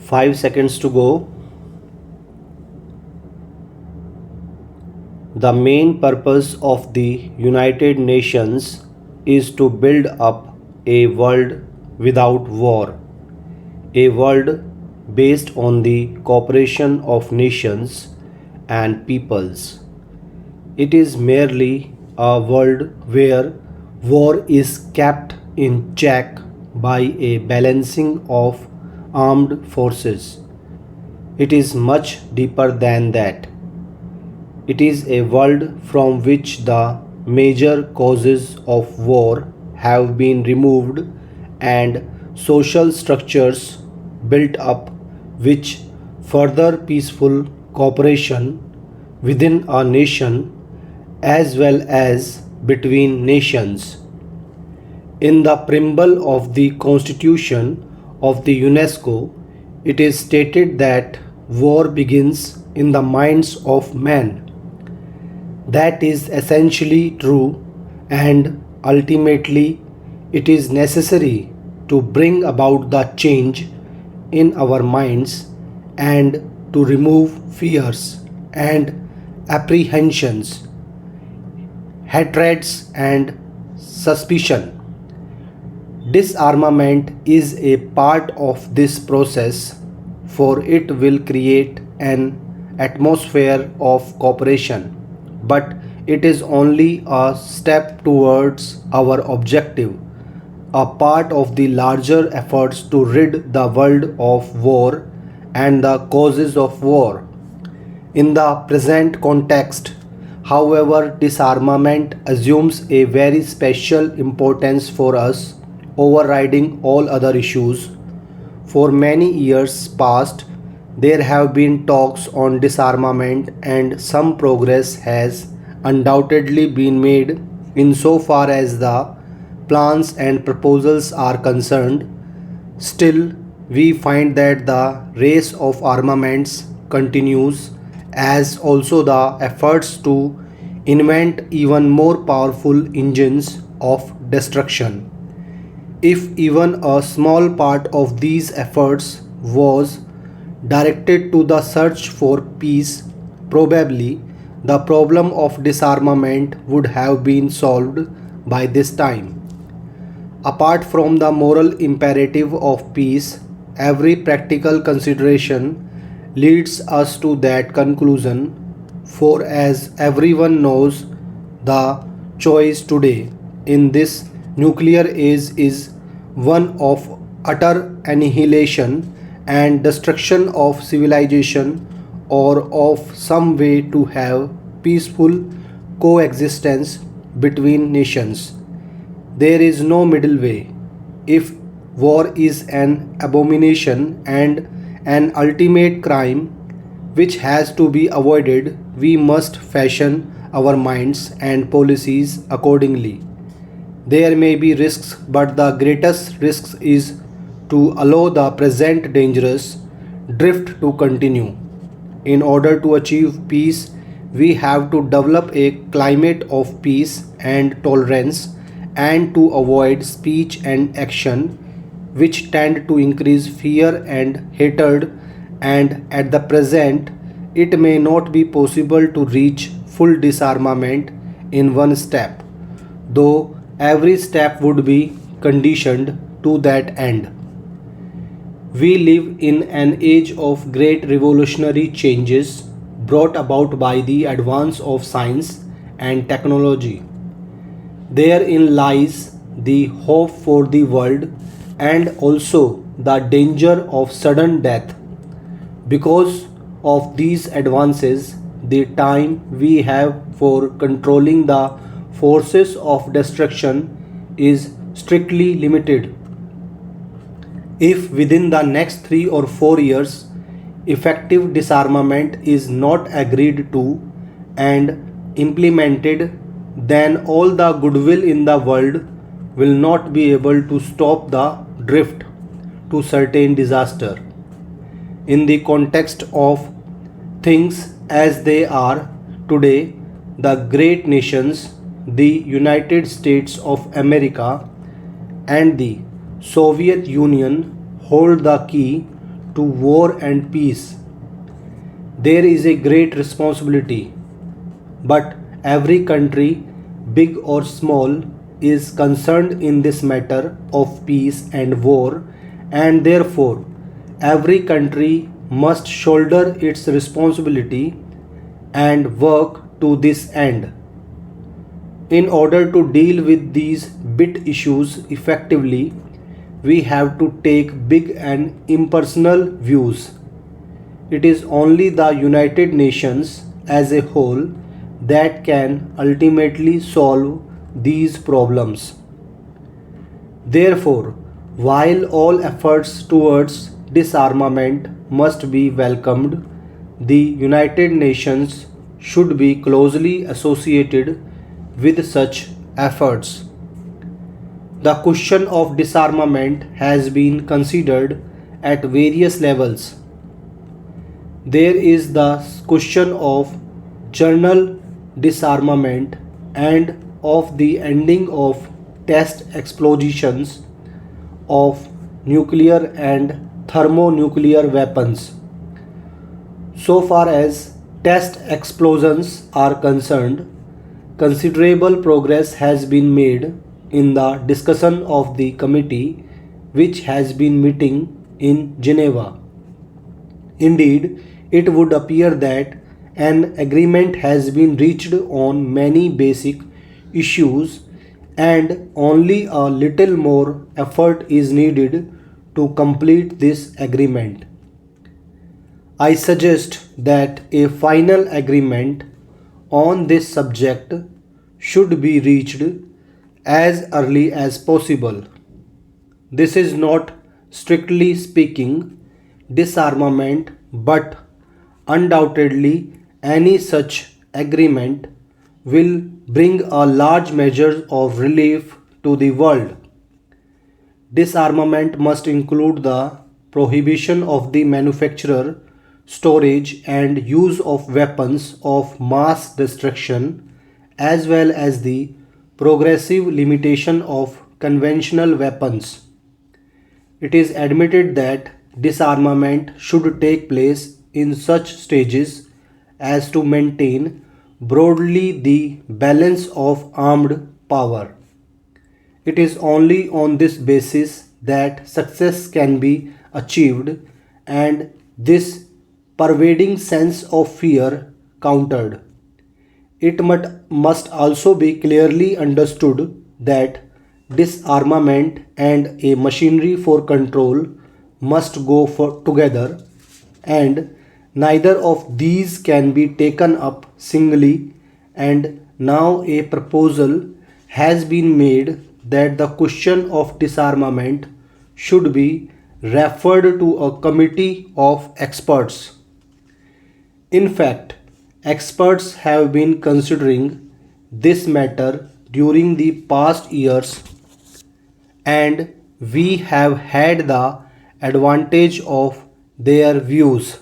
5 seconds to go. The main purpose of the United Nations is to build up a world without war, a world based on the cooperation of nations and peoples. It is merely a world where war is kept in check by a balancing of armed forces. It is much deeper than that. It is a world from which the major causes of war have been removed and social structures built up which further peaceful cooperation within a nation as well as between nations. In the preamble of the Constitution of the UNESCO, it is stated that war begins in the minds of men. That is essentially true, and ultimately it is necessary to bring about the change in our minds and to remove fears and apprehensions, hatreds and suspicion. Disarmament is a part of this process, for it will create an atmosphere of cooperation, but it is only a step towards our objective, a part of the larger efforts to rid the world of war and the causes of war. In the present context, however, disarmament assumes a very special importance for us, overriding all other issues. For many years past, there have been talks on disarmament, and some progress has undoubtedly been made insofar as the plans and proposals are concerned. Still, we find that the race of armaments continues, as also the efforts to invent even more powerful engines of destruction. If even a small part of these efforts was directed to the search for peace, probably the problem of disarmament would have been solved by this time. Apart from the moral imperative of peace, every practical consideration leads us to that conclusion, for as everyone knows, the choice today in this nuclear age is one of utter annihilation and destruction of civilization, or of some way to have peaceful coexistence between nations. There is no middle way. If war is an abomination and an ultimate crime which has to be avoided, we must fashion our minds and policies accordingly. There may be risks, but the greatest risk is to allow the present dangerous drift to continue. In order to achieve peace, we have to develop a climate of peace and tolerance, and to avoid speech and action which tend to increase fear and hatred, and at the present it may not be possible to reach full disarmament in one step, though every step would be conditioned to that end. We live in an age of great revolutionary changes brought about by the advance of science and technology. Therein lies the hope for the world, and also the danger of sudden death. Because of these advances, the time we have for controlling the forces of destruction is strictly limited. If within the next 3 or 4 years effective disarmament is not agreed to and implemented, then all the goodwill in the world will not be able to stop the drift to certain disaster. In the context of things as they are today, the great nations, the United States of America and the Soviet Union, hold the key to war and peace. There is a great responsibility, but every country, big or small, is concerned in this matter of peace and war, and therefore every country must shoulder its responsibility and work to this end. In order to deal with these bit issues effectively, we have to take big and impersonal views. It is only the United Nations as a whole that can ultimately solve these problems. Therefore, while all efforts towards disarmament must be welcomed, the United Nations should be closely associated with such efforts. The question of disarmament has been considered at various levels. There is the question of general disarmament and of the ending of test explosions of nuclear and thermonuclear weapons. So far as test explosions are concerned, considerable progress has been made in the discussion of the committee which has been meeting in Geneva. Indeed, it would appear that an agreement has been reached on many basic issues and only a little more effort is needed to complete this agreement. I suggest that a final agreement on this subject should be reached as early as possible. This is not, strictly speaking, disarmament, but undoubtedly any such agreement will bring a large measure of relief to the world. Disarmament must include the prohibition of the manufacture, storage, and use of weapons of mass destruction, as well as the progressive limitation of conventional weapons. It is admitted that disarmament should take place in such stages as to maintain broadly the balance of armed power. It is only on this basis that success can be achieved and this pervading sense of fear countered. It must also be clearly understood that disarmament and a machinery for control must go together, and neither of these can be taken up singly. And now a proposal has been made that the question of disarmament should be referred to a committee of experts. In fact, experts have been considering this matter during the past years, and we have had the advantage of their views.